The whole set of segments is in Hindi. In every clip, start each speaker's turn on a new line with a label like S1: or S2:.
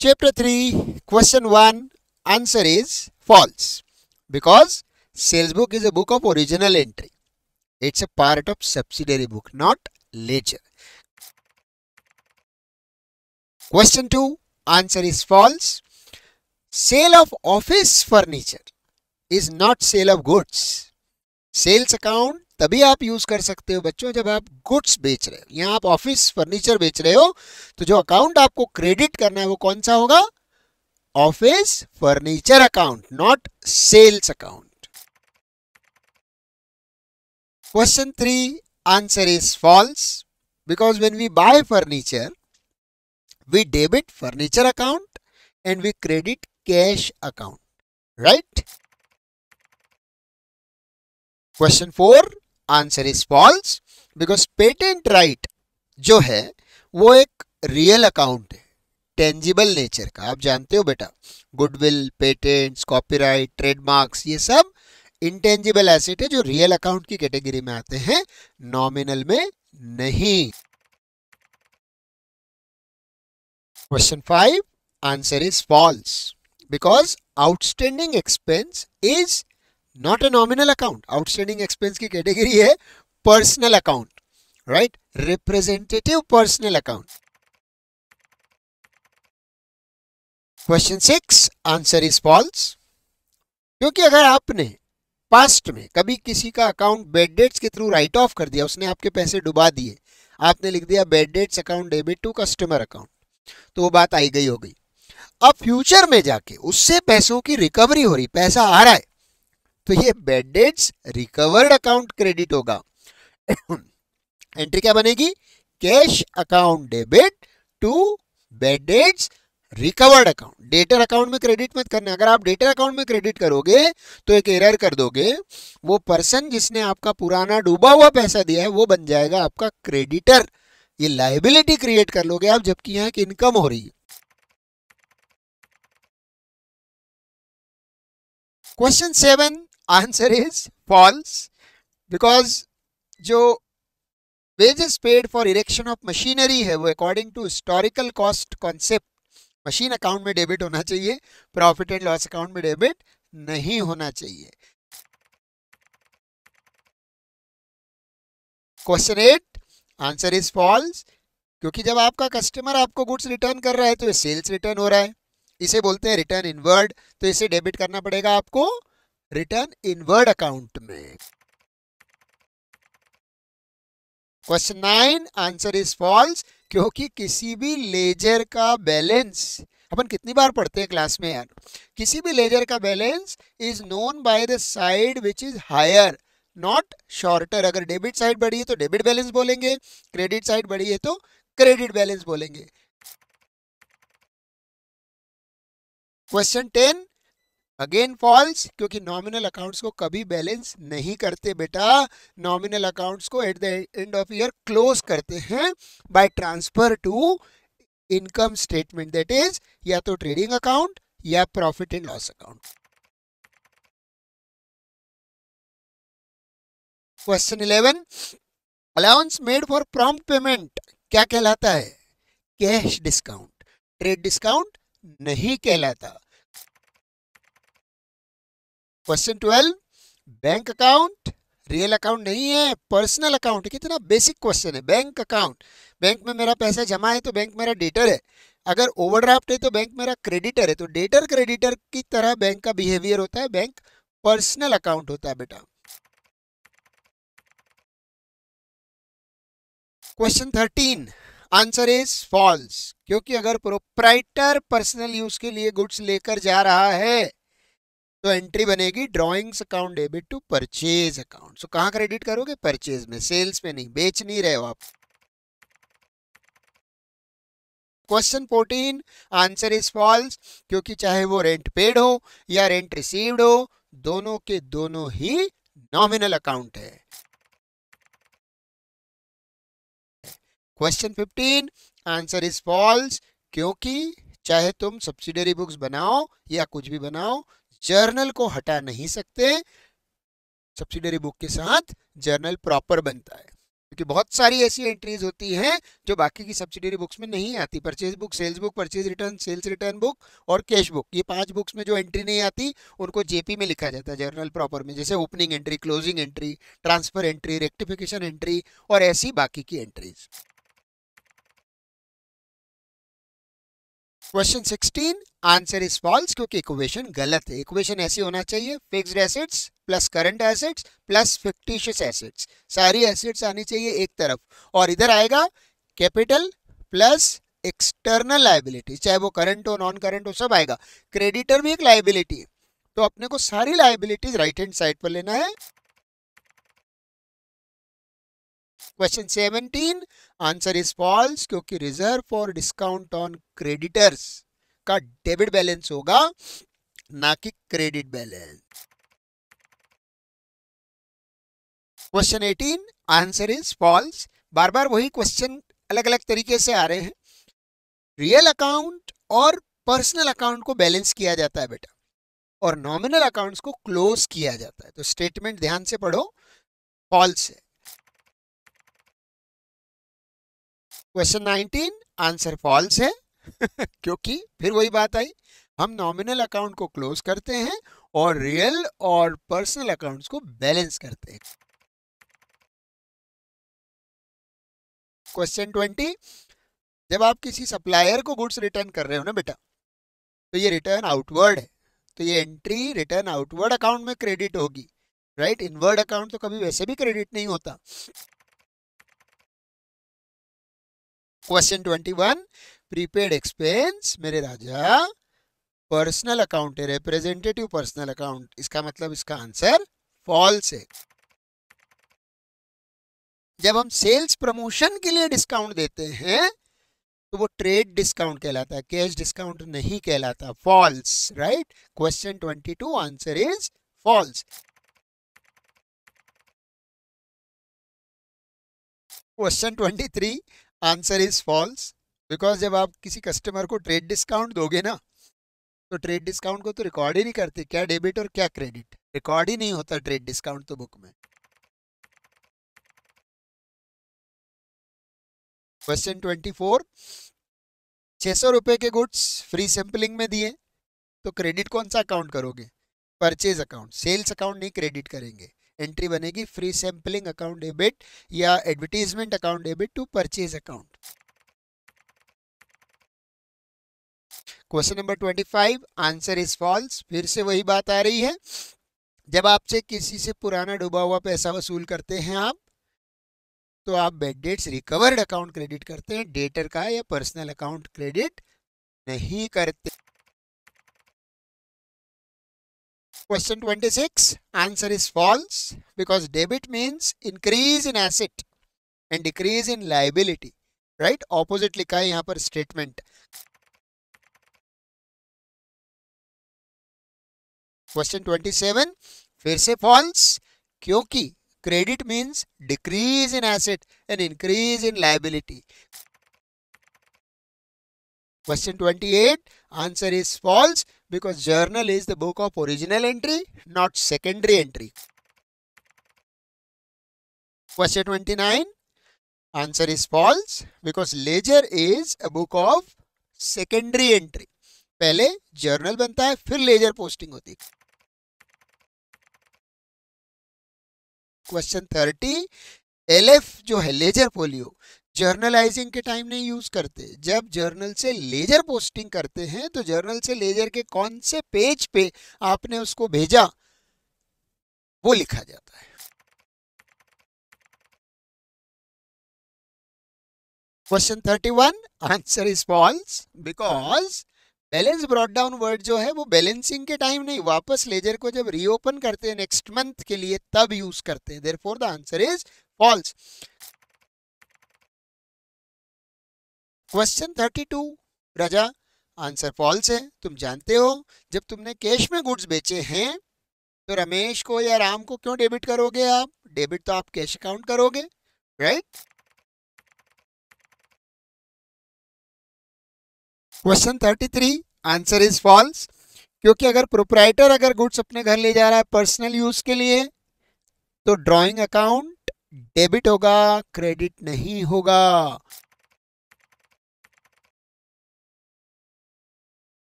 S1: Chapter 3, question 1, answer is false. Because sales book is a book of original entry. It's a part of subsidiary book, not ledger. Question 2, answer is false. Sale of office furniture is not sale of goods. Sales account तभी आप यूज कर सकते हो बच्चों जब आप गुड्स बेच रहे हो. यहाँ आप ऑफिस फर्नीचर बेच रहे हो तो जो अकाउंट आपको क्रेडिट करना है वो कौन सा होगा? Office furniture account, not sales account. Question 3, answer is false. Because when we buy furniture we debit furniture account and we credit cash account, right? Question 4, answer is false because patent right जो है वो एक रियल अकाउंट है, टेंजिबल नेचर का. आप जानते हो बेटा, गुडविल, पेटेंट्स, कॉपीराइट, ट्रेडमार्क्स, ये सब इंटेंजिबल एसेट है जो रियल अकाउंट की कैटेगरी में आते हैं, नॉमिनल में नहीं. Question 5, answer is false because outstanding expense is not a nominal account. Outstanding expense की कैटेगरी है personal account, right? Representative personal account. Question 6, answer is false क्योंकि अगर आपने पास्ट में कभी किसी का अकाउंट बैड डेट्स के थ्रू राइट ऑफ कर दिया, उसने आपके पैसे डुबा दिए, आपने लिख दिया bad debts account debit to customer account, तो वो बात आई गई हो गई. अब फ्यूचर में जाके उससे पैसों की रिकवरी हो रही, पैसा आ रहा है, तो ये bad debts recovered account credit होगा. एंट्री क्या बनेगी? Cash account debit to bad debts recovered account. Debtor account में क्रेडिट मत करना. अगर आप डेटर अकाउंट में क्रेडिट करोगे तो एक एरर कर दोगे. वो पर्सन जिसने आपका पुराना डूबा हुआ पैसा दिया है वो बन जाएगा आपका क्रेडिटर. ये लायबिलिटी क्रिएट कर लोगे आप, जबकि यहाँ की इनकम हो रही है. Question 7, answer is false because जो wages paid for erection of machinery है वो according to historical cost concept machine account में डेबिट होना चाहिए, प्रॉफिट एंड लॉस अकाउंट में डेबिट नहीं होना चाहिए. क्वेश्चन 8, आंसर इज फॉल्स क्योंकि जब आपका कस्टमर आपको गुड्स रिटर्न कर रहा है तो ये सेल्स रिटर्न हो रहा है, इसे बोलते हैं रिटर्न इनवर्ड, तो इसे डेबिट करना पड़ेगा आपको रिटर्न इनवर्ड अकाउंट में. क्वेश्चन 9, आंसर इज फॉल्स क्योंकि किसी भी लेजर का बैलेंस, अपन कितनी बार पढ़ते हैं क्लास में यार, किसी भी लेजर का balance is known by the side which is higher not shorter. अगर डेबिट साइड बढ़ी है तो डेबिट बैलेंस बोलेंगे, क्रेडिट साइड बढ़ी है तो क्रेडिट बैलेंस बोलेंगे. क्वेश्चन 10, अगेन फॉल्स क्योंकि नॉमिनल अकाउंट्स को कभी बैलेंस नहीं करते बेटा. नॉमिनल अकाउंट्स को at the end of year close करते हैं by transfer to income statement, that is या तो ट्रेडिंग अकाउंट या profit and loss account. Question 11, allowance made for prompt payment क्या कहलाता है? Cash discount. ट्रेड डिस्काउंट नहीं कहलाता. Question 12, bank account real account नहीं है, पर्सनल अकाउंट है. कितना बेसिक क्वेश्चन है. बैंक अकाउंट, बैंक में मेरा पैसा जमा है तो बैंक मेरा डेटर है, अगर ओवरड्राफ्ट है तो बैंक मेरा क्रेडिटर है. तो डेटर क्रेडिटर की तरह बैंक का बिहेवियर होता है, बैंक पर्सनल अकाउंट होता है बेटा. क्वेश्चन 13, आंसर इज फॉल्स क्योंकि अगर प्रोप्राइटर पर्सनल यूज के लिए गुड्स लेकर जा रहा है तो एंट्री बनेगी drawings account debit to purchase account. So कहां क्रेडिट करोगे? परचेज में, सेल्स में नहीं, बेच नहीं रहे हो आप. क्वेश्चन 14, आंसर इज फॉल्स क्योंकि चाहे वो रेंट पेड हो या रेंट रिसीव्ड हो, दोनों के दोनों ही नॉमिनल अकाउंट है. क्वेश्चन 15, आंसर इज फॉल्स क्योंकि चाहे तुम सब्सिडरी बुक्स बनाओ या कुछ भी बनाओ, जर्नल को हटा नहीं सकते. सब्सिडरी बुक के साथ जर्नल प्रॉपर बनता है. क्योंकि बहुत सारी ऐसी एंट्रीज होती हैं जो बाकी की सब्सिडियरी बुक्स में नहीं आती। Purchase book, sales book, purchase return, sales return book और कैश बुक, ये 5 बुक्स में जो एंट्री नहीं आती उनको जेपी में लिखा जाता है, जर्नल प्रॉपर में, जैसे opening entry, closing entry, transfer entry, rectification entry और ऐसी बाकी की entries. Question 16, answer is false क्योंकि इक्वेशन गलत है। इक्वेशन ऐसी होना चाहिए, fixed assets plus current assets plus fictitious assets, सारी एसेट्स आनी चाहिए एक तरफ, और इधर आएगा कैपिटल प्लस एक्सटर्नल लायबिलिटी, चाहे वो करंट हो नॉन करंट हो सब आएगा। क्रेडिटर भी एक लायबिलिटी है, तो अपने को सारी लायबिलिटीज राइट हैंड साइड पर लेना है। क्वेश्चन 17, आंसर इज फॉल्स क्योंकि reserve for discount on creditors का डेबिट बैलेंस होगा, ना कि credit balance. Question 18, answer is false. बार बार वही क्वेश्चन अलग अलग तरीके से आ रहे हैं। रियल अकाउंट और पर्सनल अकाउंट को बैलेंस किया जाता है बेटा, और नॉमिनल अकाउंट्स को क्लोज किया जाता है, तो स्टेटमेंट ध्यान से पढ़ो, फॉल्स है। क्वेश्चन 19, आंसर फॉल्स है क्योंकि फिर वही बात आई, हम नॉमिनल अकाउंट को क्लोज करते हैं और रियल और पर्सनल अकाउंट्स को बैलेंस करते हैं। क्वेश्चन 20, जब आप किसी सप्लायर को गुड्स रिटर्न कर रहे हो ना बेटा, तो ये रिटर्न आउटवर्ड है, तो ये एंट्री रिटर्न आउटवर्ड अकाउंट में क्रेडिट होगी, राइट। इनवर्ड अकाउंट तो कभी वैसे भी क्रेडिट नहीं होता। क्वेश्चन 21, प्रीपेड एक्सपेंस मेरे राजा पर्सनल अकाउंट है, रिप्रेजेंटेटिव पर्सनल अकाउंट, इसका मतलब इसका आंसर फॉल्स है। जब हम सेल्स प्रमोशन के लिए डिस्काउंट देते हैं तो वो ट्रेड डिस्काउंट कहलाता है, कैश डिस्काउंट नहीं कहलाता, false, right. Question 22, answer is false. Question 23, answer is false because जब आप किसी कस्टमर को ट्रेड डिस्काउंट दोगे ना, तो ट्रेड डिस्काउंट को तो रिकॉर्ड ही नहीं करते, क्या डेबिट और क्या क्रेडिट, रिकॉर्ड ही नहीं होता ट्रेड डिस्काउंट तो बुक में। क्वेश्चन 24, 600 रुपए के गुड्स फ्री सैंपलिंग में दिए, तो क्रेडिट कौन सा अकाउंट करोगे, परचेज अकाउंट, सेल्स अकाउंट नहीं क्रेडिट करेंगे, एंट्री बनेगी फ्री सैंपलिंग अकाउंट डेबिट या advertisement account debit to purchase account. Question number 25, answer is false. फिर से वही बात आ रही है, जब आपसे किसी से पुराना डूबा हुआ पैसा वसूल करते हैं आप, तो आप bad debts recovered account credit करते हैं, डेटर का या पर्सनल अकाउंट क्रेडिट नहीं करते। Question 26, answer is false because debit means increase in asset and decrease in liability, right? Opposite लिखा है यहाँ पर statement। Question 27, फिर से false क्योंकि credit means decrease in asset and increase in liability। Question 28, answer is false because journal is the book of original entry, not secondary entry। Question 29, answer is false because ledger is a book of secondary entry। पहले जर्नल बनता है फिर लेजर पोस्टिंग होती है। क्वेश्चन 30, एलएफ जो है लेजर फोलियो जर्नलाइजिंग के टाइम नहीं यूज करते, जब जर्नल से लेजर पोस्टिंग करते हैं तो जर्नल से लेजर के कौन से पेज पे आपने उसको भेजा वो लिखा जाता है। Question 31, answer is false because balance brought down word जो है वो बैलेंसिंग के टाइम नहीं, वापस लेजर को जब रीओपन करते हैं नेक्स्ट मंथ के लिए तब यूज करते हैं, therefore the answer is false. Question 32, राजा आंसर फॉल्स है। तुम जानते हो जब तुमने कैश में गुड्स बेचे हैं तो रमेश को या राम को क्यों डेबिट करोगे आप, डेबिट तो आप कैश अकाउंट करोगे, right. Question 33, answer is false क्योंकि अगर प्रोप्राइटर अगर गुड्स अपने घर ले जा रहा है पर्सनल यूज के लिए तो ड्रॉइंग अकाउंट डेबिट होगा, क्रेडिट नहीं होगा।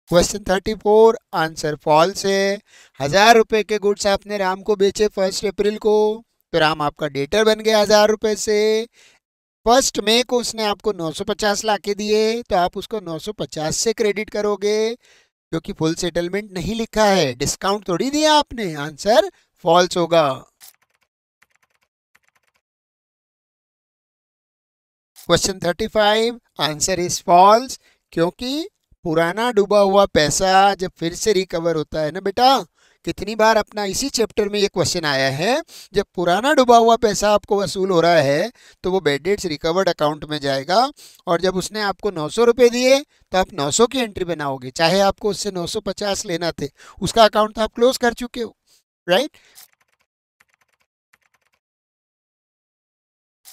S1: क्वेश्चन 34 आंसर फॉल्स है। 1000 रुपए के गुड्स आपने राम को बेचे 1 अप्रैल को, तो राम आपका डेटर बन गया 1000 रुपए से। 1 मई को उसने आपको 950 ला के दिए, तो आप उसको 950 से क्रेडिट करोगे, क्योंकि फुल सेटलमेंट नहीं लिखा है, डिस्काउंट थोड़ी दिया आपने। आंसर फॉल्स होगा। क्वेश्चन 35 आंसर इज फॉल्स, क्योंकि पुराना डूबा हुआ पैसा जब फिर से रिकवर होता है ना बेटा, कितनी बार अपना इसी चैप्टर में ये क्वेश्चन आया है, जब पुराना डूबा हुआ पैसा आपको वसूल हो रहा है तो वो बैड डेट्स रिकवर्ड अकाउंट में जाएगा, और जब उसने आपको 900 रुपये दिए तो आप 900 की एंट्री बनाओगे, चाहे आपको उससे 950 लेना थे, उसका अकाउंट तो आप क्लोज कर चुके हो, राइट।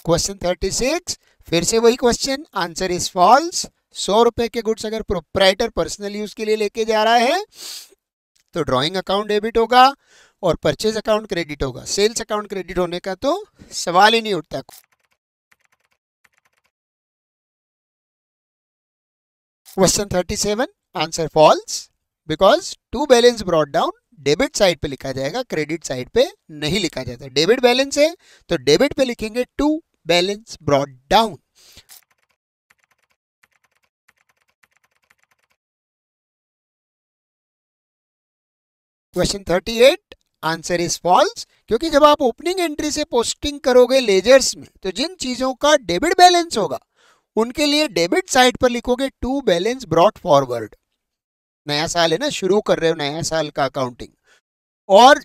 S1: क्वेश्चन 36 फिर से वही क्वेश्चन, आंसर इज फॉल्स। 100 रुपए के गुड्स अगर प्रोप्राइटर पर्सनल यूज के लिए लेके जा रहा है तो ड्राइंग अकाउंट डेबिट होगा और परचेज अकाउंट क्रेडिट होगा। सेल्स अकाउंट क्रेडिट होने का तो सवाल ही नहीं उठता। Question 37 answer false, because to balance brought down debit side पे लिखा जाएगा, क्रेडिट साइड पे नहीं लिखा जाता। डेबिट बैलेंस है तो डेबिट पे लिखेंगे to balance brought down. Question 38 answer is false, क्योंकि जब आप ओपनिंग एंट्री से पोस्टिंग करोगे लेजर्स में, तो जिन चीजों का डेबिट बैलेंस होगा उनके लिए डेबिट साइड पर लिखोगे टू बैलेंस ब्रॉट फॉरवर्ड। नया साल है ना, शुरू कर रहे हो नया साल का अकाउंटिंग, और